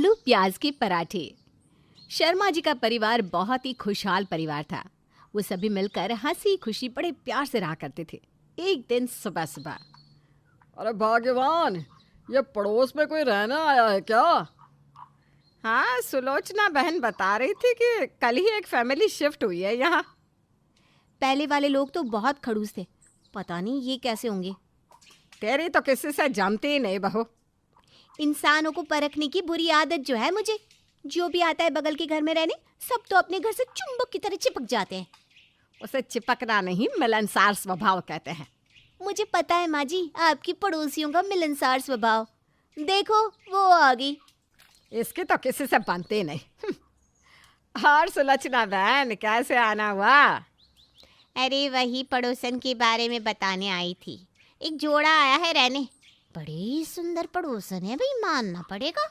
आलू प्याज के पराठे। शर्मा जी का परिवार बहुत ही खुशहाल परिवार था। वो सभी मिलकर हंसी खुशी बड़े प्यार से रहा करते थे। एक दिन सुबह सुबह, अरे भाग्यवान, ये पड़ोस में कोई रहना आया है क्या? हाँ, सुलोचना बहन बता रही थी कि कल ही एक फैमिली शिफ्ट हुई है यहाँ। पहले वाले लोग तो बहुत खड़ूस थे, पता नहीं ये कैसे होंगे। तेरी तो किसी से जमती ही नहीं बहू। इंसानों को परखने की बुरी आदत जो है मुझे। जो भी आता है बगल के घर में रहने, सब तो अपने घर से चुंबक की तरह चिपक जाते हैं। उसे चिपकना नहीं, मिलनसार स्वभाव कहते हैं। मुझे पता है माँ जी, आपकी पड़ोसियों का मिलनसार स्वभाव। देखो वो आ गई। इसकी तो किसी से बनती नहीं। और सुलोचना बहन, कैसे आना हुआ? अरे वही पड़ोसन के बारे में बताने आई थी। एक जोड़ा आया है रहने। बड़े ही सुंदर पड़ोसन है भाई, मानना पड़ेगा।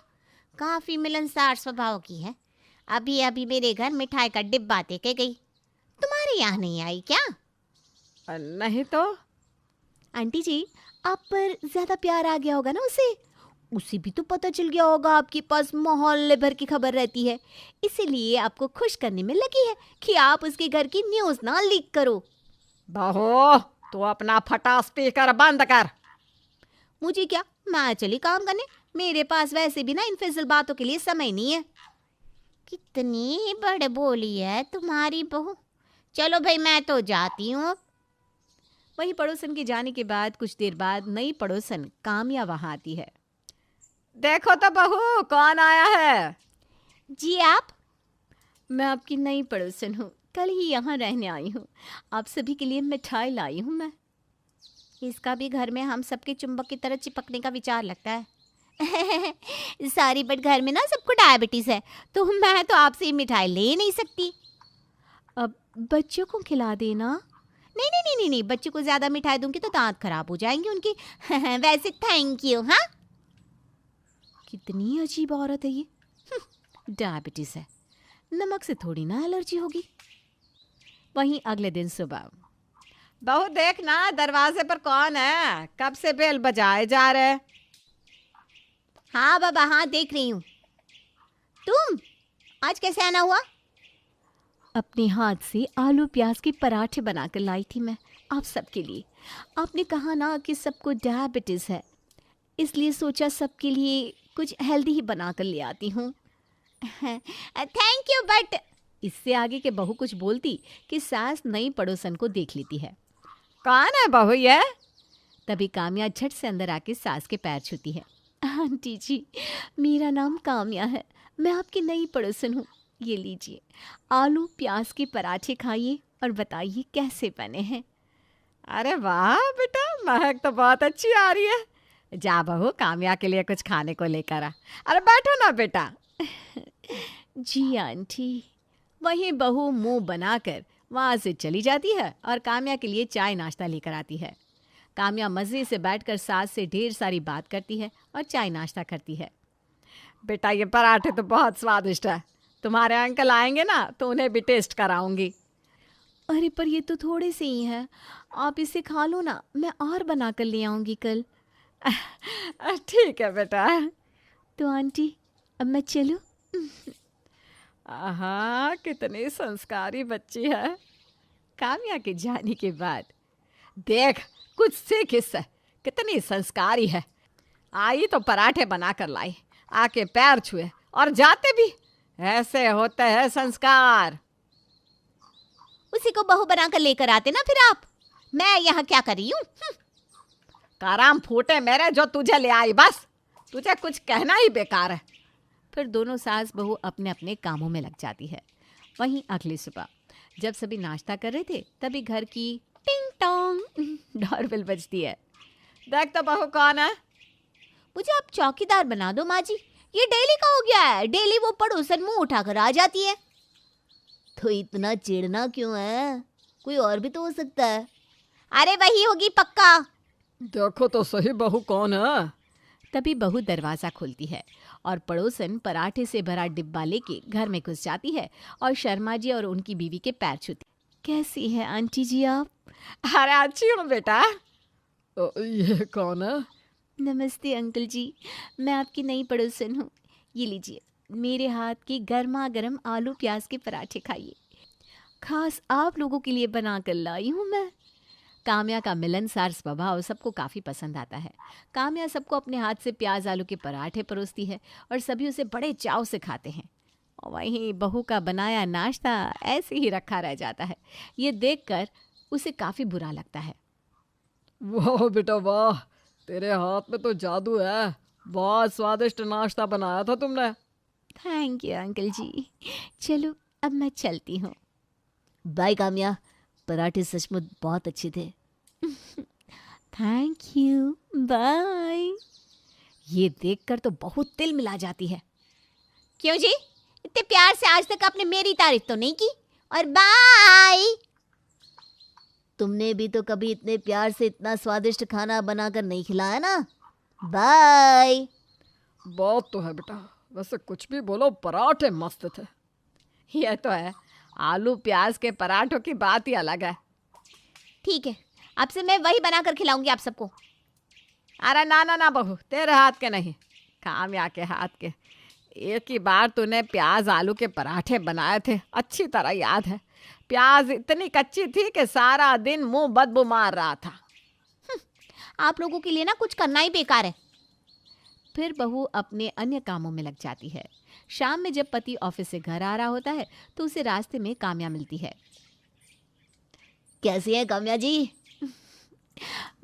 काफी मिलनसार स्वभाव की है। अभी अभी मेरे घर मिठाई का डिब्बा दे के गई। तुम्हारे यहाँ नहीं आई क्या? नहीं तो। आंटी जी, आप पर ज्यादा प्यार आ गया होगा ना उसे भी तो पता चल गया होगा आपके पास मोहल्ले भर की खबर रहती है। इसीलिए आपको खुश करने में लगी है कि आप उसके घर की न्यूज़ ना लीक करो। बहू, तू अपना फटा स्पीकर बंद कर। मुझे क्या, मैं चली काम करने। मेरे पास वैसे भी ना इन फिजूल बातों के लिए समय नहीं है। कितनी बड़े बोली है तुम्हारी बहू। चलो भाई, मैं तो जाती हूँ। वही पड़ोसन के जाने के बाद कुछ देर बाद नई पड़ोसन कामिया वहां आती है। देखो तो बहू, कौन आया है? जी आप? मैं आपकी नई पड़ोसन हूँ, कल ही यहाँ रहने आई हूँ। आप सभी के लिए मिठाई लाई हूँ मैं। इसका भी घर में हम सबके चुंबक की तरह चिपकने का विचार लगता है। सॉरी, बट घर में ना सबको डायबिटीज है, तो मैं तो आपसे ये मिठाई ले नहीं सकती। अब बच्चों को खिला देना। नहीं नहीं नहीं नहीं नहीं, बच्चों को ज्यादा मिठाई दूंगी तो दांत खराब हो जाएंगे उनके। वैसे थैंक यू। हाँ, कितनी अजीब औरत है ये। डायबिटीज है, नमक से थोड़ी ना एलर्जी होगी। वहीं अगले दिन सुबह, बहू देखना दरवाजे पर कौन है, कब से बेल बजाए जा रहे। हाँ बाबा, हाँ देख रही हूँ। तुम आज कैसे आना हुआ? अपने हाथ से आलू प्याज के पराठे बनाकर लाई थी मैं आप सबके लिए। आपने कहा ना कि सबको डायबिटीज है, इसलिए सोचा सबके लिए कुछ हेल्दी ही बनाकर ले आती हूँ। थैंक यू, बट इससे आगे के बहू कुछ बोलती कि सास नई पड़ोसन को देख लेती है। कौन है बहू ये? तभी कामिया झट से अंदर आके सास के पैर छूती है। आंटी जी, मेरा नाम कामिया है, मैं आपकी नई पड़ोसन हूँ। ये लीजिए, आलू प्याज के पराठे खाइए और बताइए कैसे बने हैं। अरे वाह बेटा, महक तो बहुत अच्छी आ रही है। जा बहू, कामिया के लिए कुछ खाने को लेकर आ। अरे बैठो ना बेटा। जी आंटी। वहीं बहू मुंह बनाकर वहाँ से चली जाती है और कामिया के लिए चाय नाश्ता लेकर आती है। कामिया मज़े से बैठकर सास से ढेर सारी बात करती है और चाय नाश्ता करती है। बेटा, ये पराठे तो बहुत स्वादिष्ट है। तुम्हारे अंकल आएंगे ना तो उन्हें भी टेस्ट कराऊंगी। अरे पर ये तो थोड़े से ही हैं, आप इसे खा लो ना, मैं और बना कर ले आऊँगी कल। ठीक है बेटा। तो आंटी, अब मैं चलूँ? हाँ, कितनी संस्कारी बच्ची है। कामिया के जाने के बाद देख, कुछ सीख इससे, कितनी संस्कारी है। आई तो पराठे बना कर लाई, आके पैर छुए और जाते भी। ऐसे होते हैं संस्कार। उसी को बहू बनाकर लेकर आते ना फिर आप। मैं यहाँ क्या कर रही हूँ? काराम फूटे मेरे जो तुझे ले आई, बस तुझे कुछ कहना ही बेकार है। फिर दोनों सास बहू अपने अपने कामों में लग जाती है। वहीं अगली सुबह जब सभी नाश्ता कर रहे थे, तभी घर की टिंग टोंग डोरबेल बजती है। देख तो बहू कौन है। मुझे आप चौकीदार बना दो माँ जी। ये डेली का हो गया है, डेली वो पड़ोसन मुंह उठाकर आ जाती है। तो इतना चिढ़ना क्यों है? कोई और भी तो हो सकता है। अरे वही होगी पक्का। देखो तो सही बहू कौन है। तभी बहू दरवाज़ा खोलती है और पड़ोसन पराठे से भरा डिब्बा लेके घर में घुस जाती है और शर्मा जी और उनकी बीवी के पैर छूती। कैसी है आंटी जी आप? अरे अच्छी हूँ बेटा। ये कौन है? नमस्ते अंकल जी, मैं आपकी नई पड़ोसन हूँ। ये लीजिए, मेरे हाथ के गर्मा गर्म आलू प्याज के पराठे खाइए। खास आप लोगों के लिए बना कर लाई हूँ मैं। काम्या का मिलनसार स्वभाव सबको काफ़ी पसंद आता है। काम्या सबको अपने हाथ से प्याज आलू के पराठे परोसती है और सभी उसे बड़े चाव से खाते हैं। और वहीं बहू का बनाया नाश्ता ऐसे ही रखा रह जाता है। ये देखकर उसे काफ़ी बुरा लगता है। वाह बेटा वाह, तेरे हाथ में तो जादू है। बहुत स्वादिष्ट नाश्ता बनाया था तुमने। थैंक यू अंकल जी। चलो अब मैं चलती हूँ। बाय काम्या, पराठे सचमुच बहुत अच्छे थे। Thank you, bye. ये देखकर तो बहुत तिल मिला जाती है। क्यों जी, इतने प्यार से आज तक आपने मेरी तारीफ तो नहीं की। और बाय। तुमने भी तो कभी इतने प्यार से इतना स्वादिष्ट खाना बनाकर नहीं खिलाया ना। बाय। बात तो है बेटा, वैसे कुछ भी बोलो पराठे मस्त थे। यह तो है, आलू प्याज के पराठों की बात ही अलग है। ठीक है, अब से मैं वही बनाकर खिलाऊंगी आप सबको। अरे ना ना ना बहू, तेरे हाथ के नहीं, काम्या के हाथ के। एक ही बार तूने प्याज आलू के पराठे बनाए थे, अच्छी तरह याद है। प्याज इतनी कच्ची थी कि सारा दिन मुंह बदबू मार रहा था। आप लोगों के लिए ना कुछ करना ही बेकार है। फिर बहू अपने अन्य कामों में लग जाती है। शाम में जब पति ऑफिस से घर आ रहा होता है तो उसे रास्ते में काम्या मिलती है। कैसी हैं काम्या जी?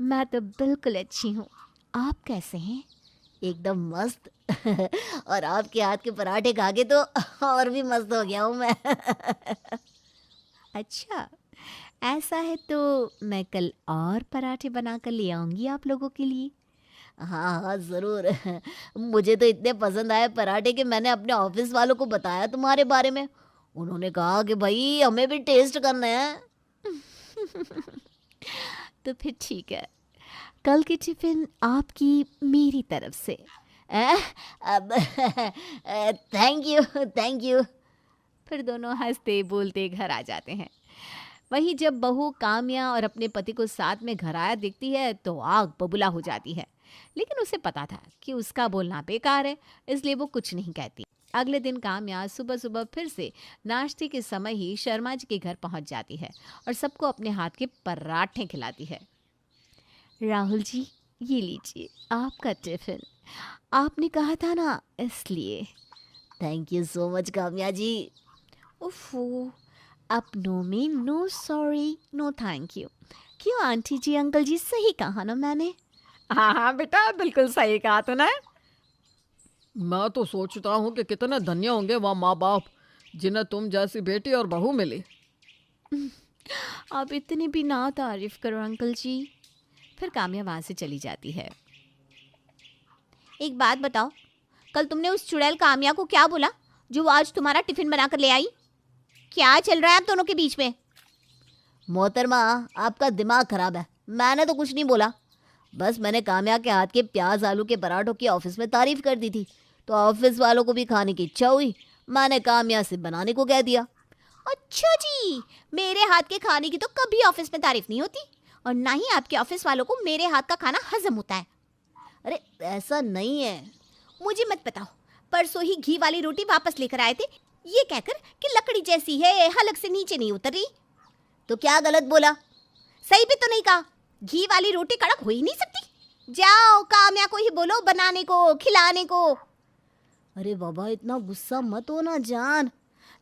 मैं तो बिल्कुल अच्छी हूँ, आप कैसे हैं? एकदम मस्त। और आपके हाथ के पराठे खा के तो और भी मस्त हो गया हूँ मैं। अच्छा, ऐसा है तो मैं कल और पराठे बनाकर ले आऊंगी आप लोगों के लिए। हाँ हाँ ज़रूर। मुझे तो इतने पसंद आए पराठे कि मैंने अपने ऑफिस वालों को बताया तुम्हारे बारे में। उन्होंने कहा कि भाई हमें भी टेस्ट करना है। तो फिर ठीक है, कल की टिफिन आपकी मेरी तरफ से। अब थैंक यू थैंक यू। फिर दोनों हंसते बोलते घर आ जाते हैं। वहीं जब बहू काम्या और अपने पति को साथ में घर आया देखती है तो आग बबूला हो जाती है। लेकिन उसे पता था कि उसका बोलना बेकार है, इसलिए वो कुछ नहीं कहती। अगले दिन काम्या सुबह सुबह फिर से नाश्ते के समय ही शर्मा जी के घर पहुंच जाती है और सबको अपने हाथ के पराठे खिलाती है। राहुल जी, ये लीजिए आपका टिफिन, आपने कहा था ना इसलिए। Thank you so much Kamya ji. उफ़ो, अब नो में no sorry no thank you. क्यों आंटी जी अंकल जी, सही कहा ना मैंने? हाँ हाँ बेटा, बिल्कुल सही कहा तूने। मैं तो सोचता हूँ कि कितने धन्य होंगे वह माँ बाप जिन्हें तुम जैसी बेटी और बहू मिली। आप इतनी भी ना तारीफ करो अंकल जी। फिर काम्या वहाँ से चली जाती है। एक बात बताओ, कल तुमने उस चुड़ैल काम्या को क्या बोला जो वो आज तुम्हारा टिफिन बनाकर ले आई? क्या चल रहा है आप दोनों के बीच में? मोहतरमा, आपका दिमाग खराब है। मैंने तो कुछ नहीं बोला, बस मैंने काम्या के हाथ के प्याज आलू के पराठों की ऑफिस में तारीफ कर दी थी, तो ऑफिस वालों को भी खाने की इच्छा हुई। मैंने काम्या से बनाने को कह दिया। अच्छा जी, मेरे हाथ के खाने की तो कभी ऑफिस में तारीफ नहीं होती, और ना ही आपके ऑफिस वालों को मेरे हाथ का खाना हजम होता है। अरे ऐसा नहीं है। मुझे मत बताओ, परसों ही घी वाली रोटी वापस लेकर आए थे ये कहकर कि लकड़ी जैसी है, हलक से नीचे नहीं उतर रही। तो क्या गलत बोला? सही भी तो नहीं कहा। घी वाली रोटी कड़क हो ही नहीं सकती। जाओ काम्या को ही बोलो बनाने को, खिलाने को। अरे बाबा, इतना गुस्सा मत हो ना जान।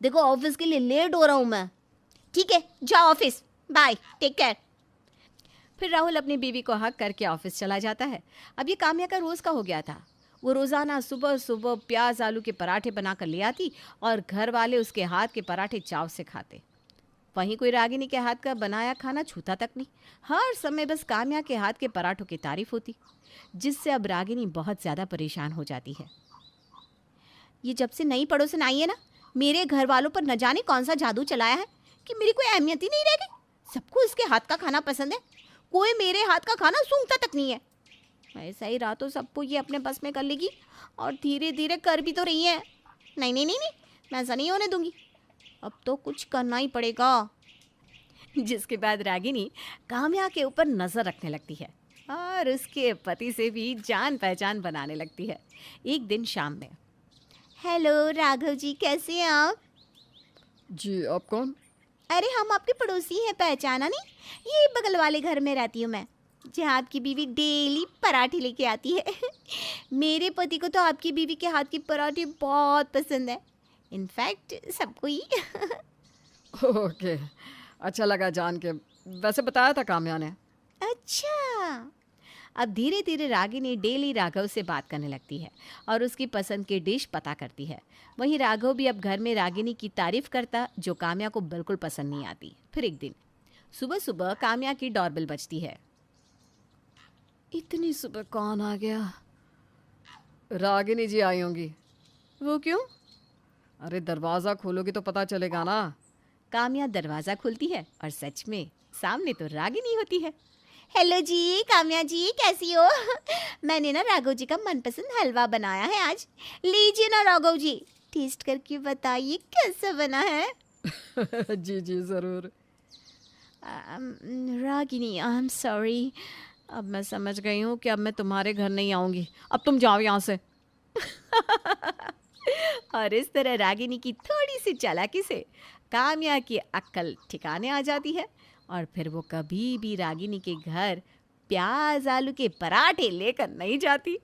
देखो ऑफिस के लिए लेट हो रहा हूँ मैं। ठीक है, जाओ ऑफिस, बाय, टेक केयर। फिर राहुल अपनी बीवी को हक करके ऑफिस चला जाता है। अब ये काम्या का रोज़ का हो गया था। वो रोज़ाना सुबह सुबह प्याज आलू के पराठे बनाकर ले आती और घर वाले उसके हाथ के पराठे चाव से खाते। वहीं कोई रागिनी के हाथ का बनाया खाना छूता तक नहीं। हर समय बस काम्या के हाथ के पराठों की तारीफ होती, जिससे अब रागिनी बहुत ज़्यादा परेशान हो जाती है। ये जब से नई पड़ोसन आई है ना, मेरे घर वालों पर न जाने कौन सा जादू चलाया है कि मेरी कोई अहमियत ही नहीं रह गई। सबको इसके हाथ का खाना पसंद है, कोई मेरे हाथ का खाना सूंघता तक नहीं है। ऐसा ही रहा तो सबको ये अपने बस में कर लेगी, और धीरे धीरे कर भी तो रही है। नहीं नहीं नहीं नहीं, मैं ऐसा नहीं होने दूंगी। अब तो कुछ करना ही पड़ेगा। जिसके बाद रागिनी काम्या के ऊपर नज़र रखने लगती है और उसके पति से भी जान पहचान बनाने लगती है। एक दिन शाम में हेलो राघव जी, कैसे हैं आप? जी, आप कौन? अरे हम आपके पड़ोसी हैं, पहचाना नहीं? ये बगल वाले घर में रहती हूँ मैं, जहाँ आपकी बीवी डेली पराठे लेके आती है। मेरे पति को तो आपकी बीवी के हाथ के पराठे बहुत पसंद है, इनफैक्ट सबको ही। ओके, अच्छा लगा जान के। वैसे बताया था काम्या ने। अच्छा। अब धीरे धीरे रागिनी डेली राघव से बात करने लगती है और उसकी पसंद की डिश पता करती है। वहीं राघव भी अब घर में रागिनी की तारीफ करता, जो काम्या को बिल्कुल पसंद नहीं आती। फिर एक दिन सुबह सुबह काम्या की डोरबेल बजती है। इतनी सुबह कौन आ गया? रागिनी जी आई होंगी। वो क्यों? अरे दरवाज़ा खोलोगी तो पता चलेगा ना। काम्या दरवाजा खोलती है और सच में सामने तो रागिनी होती है। हेलो जी, काम्या जी कैसी हो? मैंने ना राघव जी का मनपसंद हलवा बनाया है आज। लीजिए ना राघव जी, टेस्ट करके बताइए कैसा बना है। जी जी ज़रूर। Ragini, I am sorry. अब मैं समझ गई हूँ कि अब मैं तुम्हारे घर नहीं आऊँगी। अब तुम जाओ यहाँ से। और इस तरह रागिनी की थोड़ी सी चालाकी से काम्या की अक्ल ठिकाने आ जाती है और फिर वो कभी भी रागिनी के घर प्याज आलू के पराठे लेकर नहीं जाती।